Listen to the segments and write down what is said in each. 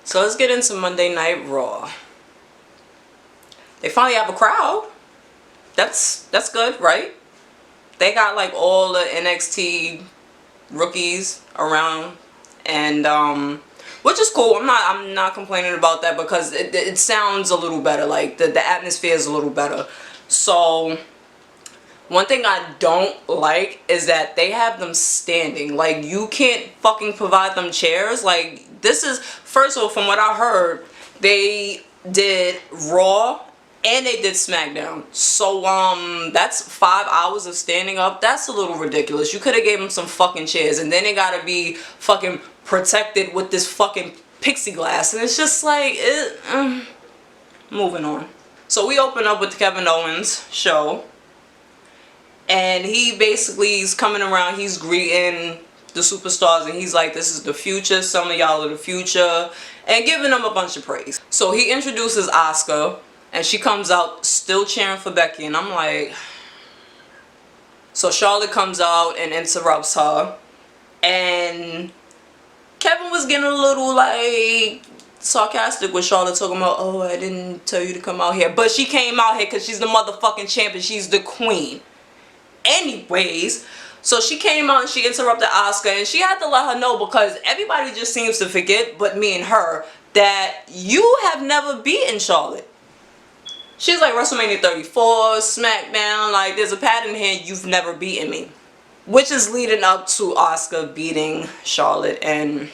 So let's get into Monday Night Raw. They finally have a crowd. That's good, right? They got like all the NXT rookies around, and which is cool. I'm not complaining about that because it sounds a little better. Like the atmosphere is a little better. So one thing I don't like is that they have them standing. Like, you can't fucking provide them chairs. Like, this is, first of all, from what I heard, they did Raw and they did SmackDown. So, that's 5 hours of standing up. That's a little ridiculous. You could have gave them some fucking chairs, and then they gotta be fucking protected with this fucking pixie glass. And it's just like, moving on. So we open up with the Kevin Owens show. And he basically is coming around, he's greeting the superstars, and he's like, this is the future, some of y'all are the future, and giving them a bunch of praise. So he introduces Asuka, and she comes out still cheering for Becky, and I'm like... So Charlotte comes out and interrupts her, and Kevin was getting a little like sarcastic with Charlotte, talking about, oh, I didn't tell you to come out here. But she came out here because she's the motherfucking champion, she's the queen. Anyways, so she came out and she interrupted Asuka, and she had to let her know, because everybody just seems to forget, but me and her, that you have never beaten Charlotte. She's like, WrestleMania 34, SmackDown, like there's a pattern here, you've never beaten me. Which is leading up to Asuka beating Charlotte. And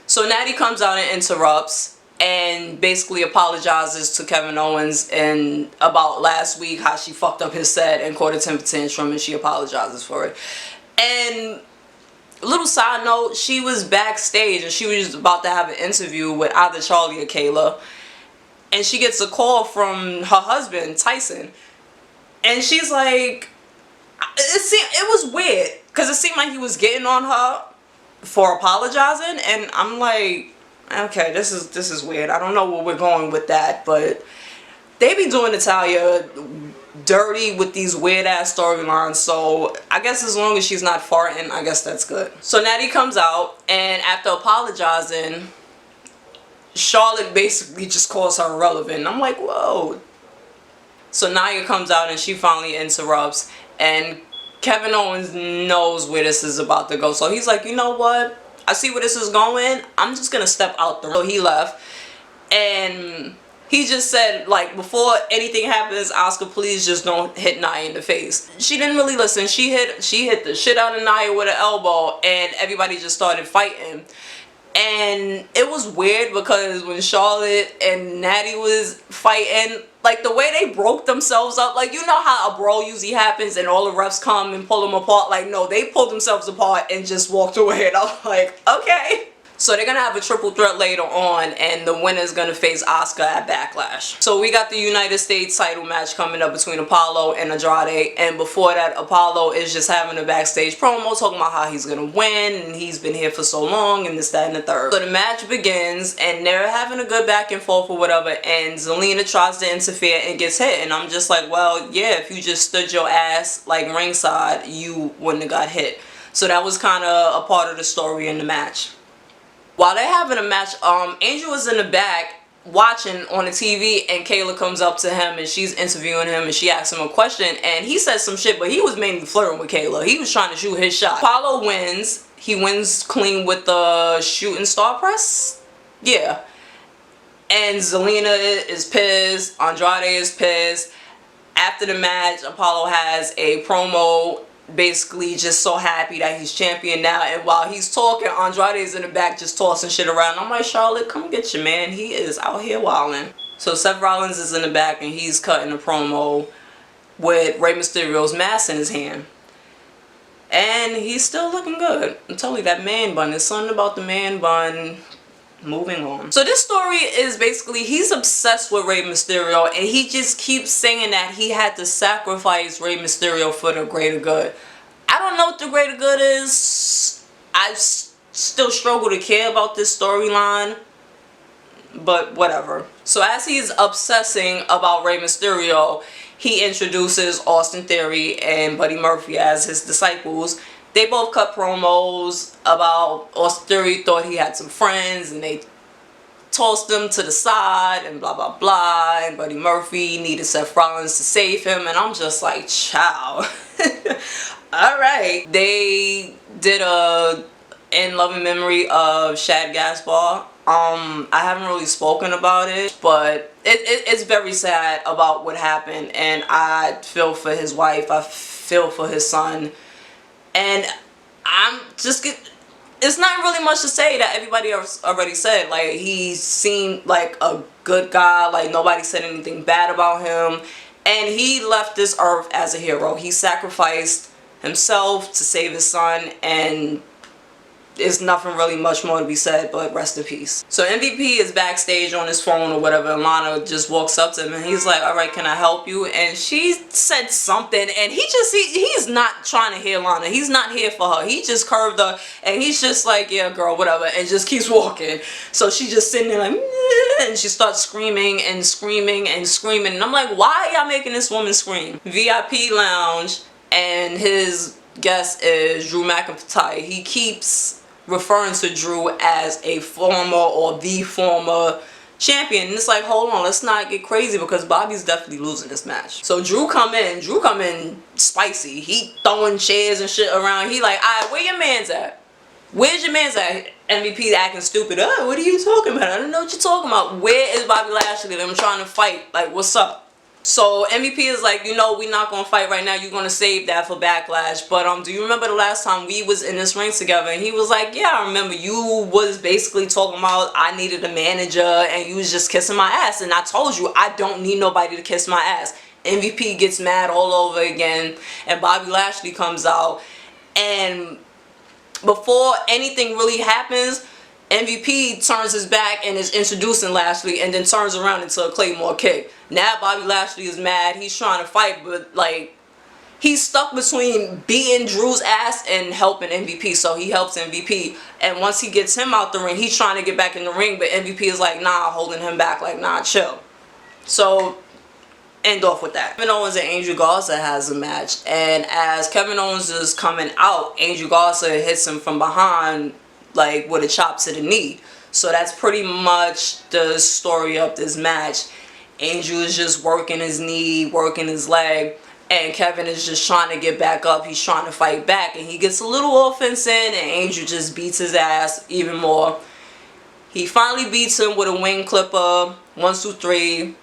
so Natty comes out and interrupts and basically apologizes to Kevin Owens and about last week, how she fucked up his set and caught a temper tantrum, and she apologizes for it. And a little side note, she was backstage and she was about to have an interview with either Charlie or Kayla, and she gets a call from her husband, Tyson, and she's like, it was weird because it seemed like he was getting on her for apologizing, and I'm like, okay, this is weird. I don't know where we're going with that, but they be doing Natalya dirty with these weird ass storylines, so I guess as long as she's not farting, I guess that's good. So Natty comes out, and after apologizing, Charlotte basically just calls her irrelevant. I'm like, whoa. So Nia comes out and she finally interrupts, and Kevin Owens knows where this is about to go, so he's like, you know what? I see where this is going. I'm just gonna step out the room. So he left, and he just said, like, before anything happens, Asuka, please just don't hit Nia in the face. She didn't really listen. She hit the shit out of Nia with an elbow, and everybody just started fighting. And it was weird because when Charlotte and Natty was fighting, like the way they broke themselves up, like, you know how a brawl usually happens and all the refs come and pull them apart? Like, no, they pulled themselves apart and just walked away, and I was like, okay. So they're gonna have a triple threat later on, and the winner's gonna face Asuka at Backlash. So we got the United States title match coming up between Apollo and Andrade, and before that, Apollo is just having a backstage promo talking about how he's gonna win and he's been here for so long and this, that, and the third. So the match begins and they're having a good back and forth or whatever, and Zelina tries to interfere and gets hit, and I'm just like, well, yeah, if you just stood your ass like ringside, you wouldn't have got hit. So that was kind of a part of the story in the match. While they're having a match, Angel is in the back watching on the TV, and Kayla comes up to him and she's interviewing him and she asks him a question, and he says some shit, but he was mainly flirting with Kayla. He was trying to shoot his shot. Apollo wins. He wins clean with the shooting star press. Yeah. And Zelina is pissed. Andrade is pissed. After the match, Apollo has a promo, basically just so happy that he's champion now, and while he's talking, Andrade's in the back just tossing shit around. I'm like, Charlotte, come get your man, he is out here wilding. So Seth Rollins is in the back and he's cutting a promo with Rey Mysterio's mask in his hand, and he's still looking good. I'm telling you, that man bun, there's something about the man bun. Moving on. So this story is basically, he's obsessed with Rey Mysterio, and he just keeps saying that he had to sacrifice Rey Mysterio for the greater good. I don't know what the greater good is. I still struggle to care about this storyline, but whatever. So as he's obsessing about Rey Mysterio, he introduces Austin Theory and Buddy Murphy as his disciples. They both cut promos about Austin Theory thought he had some friends, and they tossed him to the side and blah blah blah, and Buddy Murphy needed Seth Rollins to save him, and I'm just like, ciao. Alright. They did a in loving memory of Shad Gaspar. I haven't really spoken about it, but it's very sad about what happened, and I feel for his wife, I feel for his son, and I'm just it's not really much to say that everybody else already said. Like, he seemed like a good guy, like nobody said anything bad about him, and he left this earth as a hero. He sacrificed himself to save his son, and there's nothing really much more to be said, but rest in peace. So MVP is backstage on his phone or whatever, and Lana just walks up to him and he's like, alright, can I help you? And she said something, and he's not trying to hear Lana. He's not here for her. He just curved her, and he's just like, yeah girl, whatever, and just keeps walking. So she's just sitting there like, meh, and she starts screaming and screaming and screaming, and I'm like, why are y'all making this woman scream? VIP lounge, and his guest is Drew McIntyre. He keeps referring to Drew as a former or the former champion, and it's like, hold on, let's not get crazy, because Bobby's definitely losing this match. So Drew come in spicy. He throwing chairs and shit around. He like, alright, where your man's at? Where's your man's at? MVP acting stupid. What are you talking about? I don't know what you're talking about. Where is Bobby Lashley? I'm trying to fight. Like, what's up? So MVP is like, you know, we're not gonna fight right now. You're gonna save that for Backlash. But do you remember the last time we was in this ring together? And he was like, yeah, I remember. You was basically talking about I needed a manager, and you was just kissing my ass. And I told you I don't need nobody to kiss my ass. MVP gets mad all over again, and Bobby Lashley comes out, and before anything really happens, MVP turns his back and is introducing Lashley, and then turns around into a Claymore kick. Now Bobby Lashley is mad. He's trying to fight, but like, he's stuck between beating Drew's ass and helping MVP. So he helps MVP, and once he gets him out the ring, he's trying to get back in the ring, but MVP is like, nah, holding him back, like, nah, chill. So end off with that. Kevin Owens and Angel Garza has a match, and as Kevin Owens is coming out, Angel Garza hits him from behind, like with a chop to the knee. So that's pretty much the story of this match. Angel is just working his knee, working his leg, and Kevin is just trying to get back up. He's trying to fight back, and he gets a little offense in, and Angel just beats his ass even more. He finally beats him with a wing clipper, 1, 2, 3.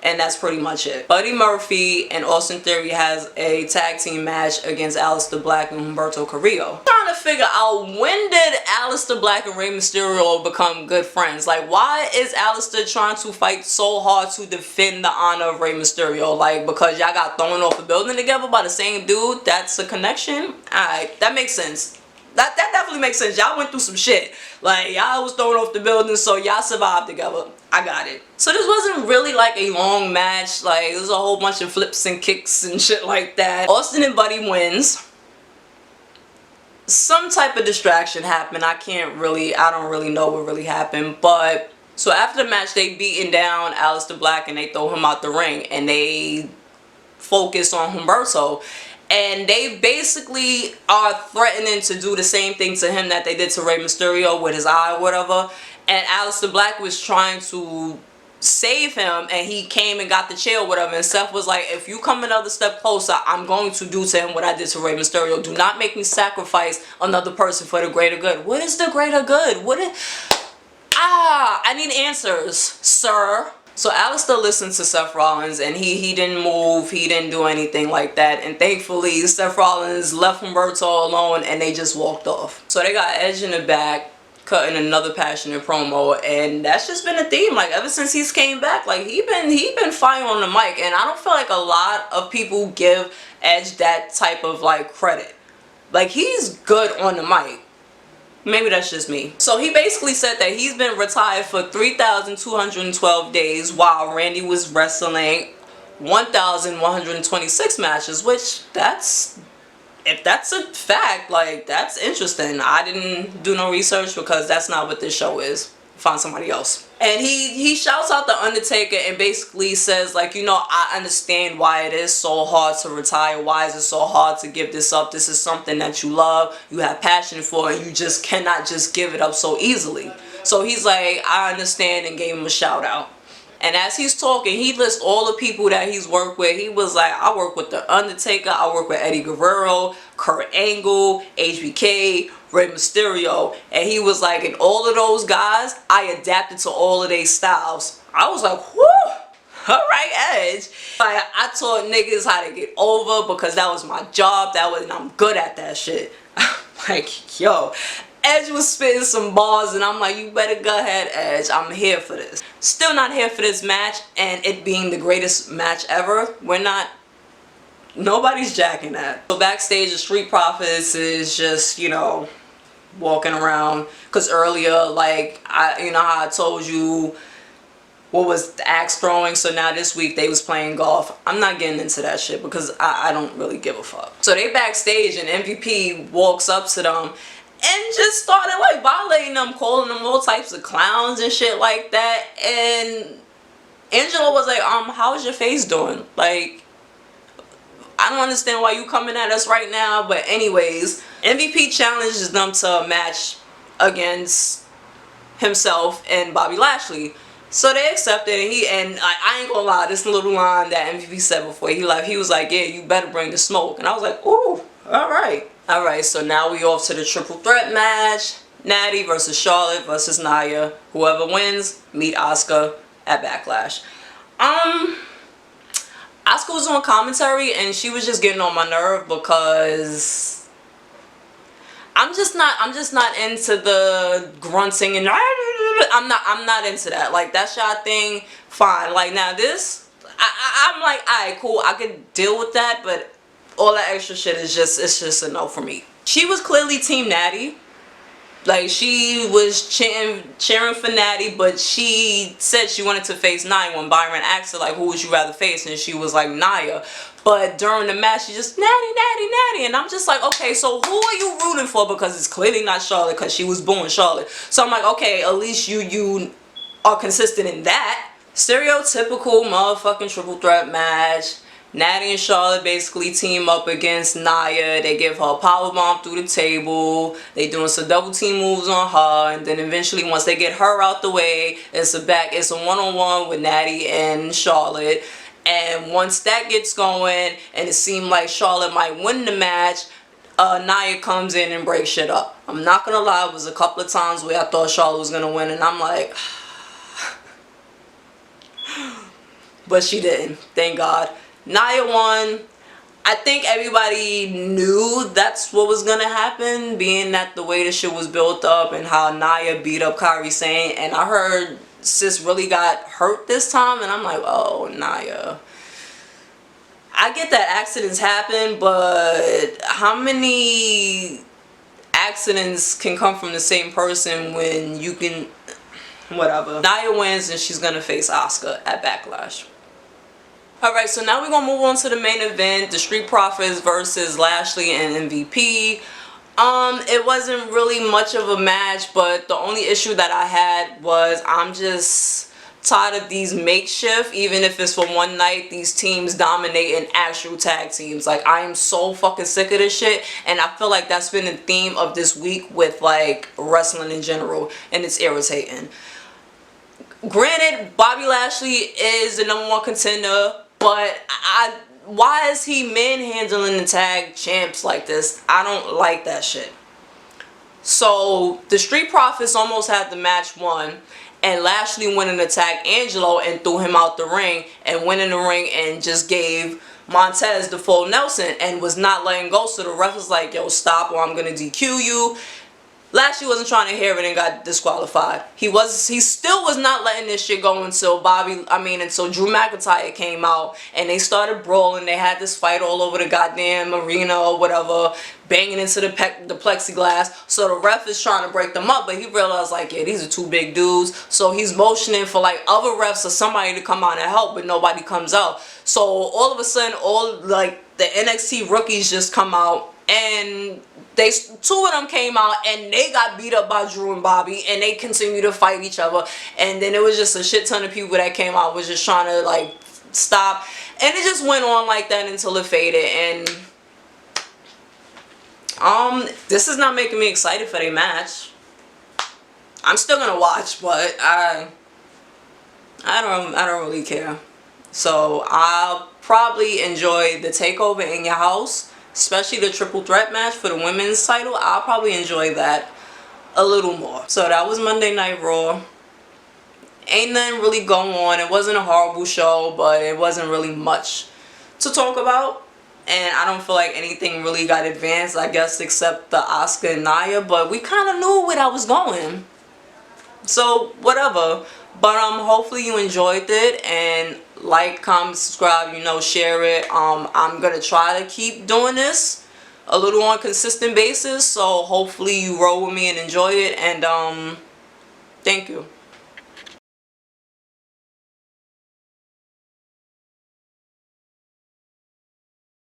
And that's pretty much it. Buddy Murphy and Austin Theory has a tag team match against Aleister Black and Humberto Carrillo. I'm trying to figure out, when did Aleister Black and Rey Mysterio become good friends? Like, why is Aleister trying to fight so hard to defend the honor of Rey Mysterio? Like, because y'all got thrown off the building together by the same dude? That's a connection? Alright, that makes sense. That definitely makes sense. Y'all went through some shit. Like, y'all was thrown off the building, so y'all survived together. I got it. So this wasn't really like a long match. Like, there's a whole bunch of flips and kicks and shit like that. Austin and Buddy wins. Some type of distraction happened. I don't really know what really happened. But, so after the match, they beating down Aleister Black and they throw him out the ring. And they focus on Humberto. And they basically are threatening to do the same thing to him that they did to Rey Mysterio with his eye or whatever. And Aleister Black was trying to save him, and he came and got the chair or whatever. And Seth was like, if you come another step closer, I'm going to do to him what I did to Rey Mysterio. Do not make me sacrifice another person for the greater good. What is the greater good? I need answers, sir. So Aleister listened to Seth Rollins, and he didn't move, he didn't do anything like that, and thankfully Seth Rollins left Humberto alone and they just walked off. So they got Edge in the back cutting another passionate promo, and that's just been a theme. Like, ever since he's came back, like, he been fire on the mic, and I don't feel like a lot of people give Edge that type of like credit. Like, he's good on the mic. Maybe that's just me. So he basically said that he's been retired for 3,212 days while Randy was wrestling 1,126 matches, which if that's a fact, like, that's interesting. I didn't do no research because that's not what this show is. Find somebody else. And he shouts out The Undertaker and basically says, like, you know, I understand why it is so hard to retire. Why is it so hard to give this up? This is something that you love, you have passion for, and you just cannot just give it up so easily. So he's like, I understand, and gave him a shout out. And as he's talking, he lists all the people that he's worked with. He was like, I work with The Undertaker, I work with Eddie Guerrero, Kurt Angle, HBK, Rey Mysterio. And he was like, and all of those guys, I adapted to all of their styles. I was like, whoo! Alright, Edge. Like, I taught niggas how to get over because that was my job. And I'm good at that shit. Like, yo. Edge was spitting some bars and I'm like, you better go ahead, Edge. I'm here for this. Still not here for this match, and it being the greatest match ever. Nobody's jacking that. So backstage, the Street Profits is just, you know, walking around. Because earlier, like, you know how I told you what was the axe throwing, so now this week they was playing golf. I'm not getting into that shit because I don't really give a fuck. So they backstage and MVP walks up to them and just started like violating them, calling them all types of clowns and shit like that. And Angela was like, how's your face doing? Like, I don't understand why you coming at us right now. But anyways, MVP challenges them to a match against himself and Bobby Lashley. So they accepted, and I ain't gonna lie, this little line that MVP said before he left, he was like, yeah, you better bring the smoke. And I was like, ooh, alright. Alright, so now we off to the triple threat match. Natty versus Charlotte versus Nia. Whoever wins, meet Asuka at Backlash. Asuka was on commentary and she was just getting on my nerve because I'm just not into the grunting and I'm not into that. Like, that's y'all thing, fine. Like, now this, I'm like, alright, cool, I could deal with that, but all that extra shit is just a no for me. She was clearly Team Natty. Like, she was cheering for Natty, but she said she wanted to face Nia when Byron asked her, like, who would you rather face? And she was like, Nia. But during the match, she just, Natty. And I'm just like, okay, so who are you rooting for? Because it's clearly not Charlotte, because she was born Charlotte. So I'm like, okay, at least you are consistent in that. Stereotypical motherfucking triple threat match. Natty and Charlotte basically team up against Nia. They give her a powerbomb through the table. They doing some double team moves on her. And then eventually, once they get her out the way, it's a one-on-one with Natty and Charlotte. And once that gets going, and it seemed like Charlotte might win the match, Nia comes in and breaks shit up. I'm not gonna lie, it was a couple of times where I thought Charlotte was gonna win, and I'm like, but she didn't. Thank God. Nia won. I think everybody knew that's what was gonna happen, being that the way the shit was built up and how Nia beat up Kairi Sane. And I heard sis really got hurt this time, and I'm like, oh, Nia. I get that accidents happen, but how many accidents can come from the same person when you can, whatever. Nia wins and she's gonna face Asuka at Backlash. Alright, so now we're going to move on to the main event, the Street Profits versus Lashley and MVP. It wasn't really much of a match, but the only issue that I had was I'm just tired of these makeshift, even if it's for one night, these teams dominating actual tag teams. Like, I am so fucking sick of this shit, and I feel like that's been the theme of this week with, like, wrestling in general, and it's irritating. Granted, Bobby Lashley is the #1 contender, but why is he manhandling the tag champs like this? I don't like that shit. So the Street Profits almost had the match won, and Lashley went and attacked Angelo and threw him out the ring, and went in the ring and just gave Montez the full Nelson and was not letting go. So the ref was like, yo, stop or I'm gonna DQ you. Lashley wasn't trying to hear it and got disqualified. He still was not letting this shit go until until Drew McIntyre came out and they started brawling. They had this fight all over the goddamn arena or whatever, banging into the plexiglass. So the ref is trying to break them up, but he realized, like, yeah, these are two big dudes. So he's motioning for, like, other refs or somebody to come out and help, but nobody comes out. So all of a sudden, the NXT rookies just come out, and two of them came out and they got beat up by Drew and Bobby, and they continue to fight each other. And then it was just a shit ton of people that came out was just trying to, like, stop, and it just went on like that until it faded. And this is not making me excited for their match. I'm still gonna watch, but I don't really care. So I'll probably enjoy the takeover in your house, especially the triple threat match for the women's title. I'll probably enjoy that a little more. So that was Monday Night Raw. Ain't nothing really going on. It wasn't a horrible show, but it wasn't really much to talk about. And I don't feel like anything really got advanced, I guess, except the Asuka and Nia. But we kind of knew where that was going. So, whatever. But hopefully you enjoyed it. And like, comment, subscribe, share it. I'm going to try to keep doing this a little on a consistent basis. So, hopefully you roll with me and enjoy it. And, thank you.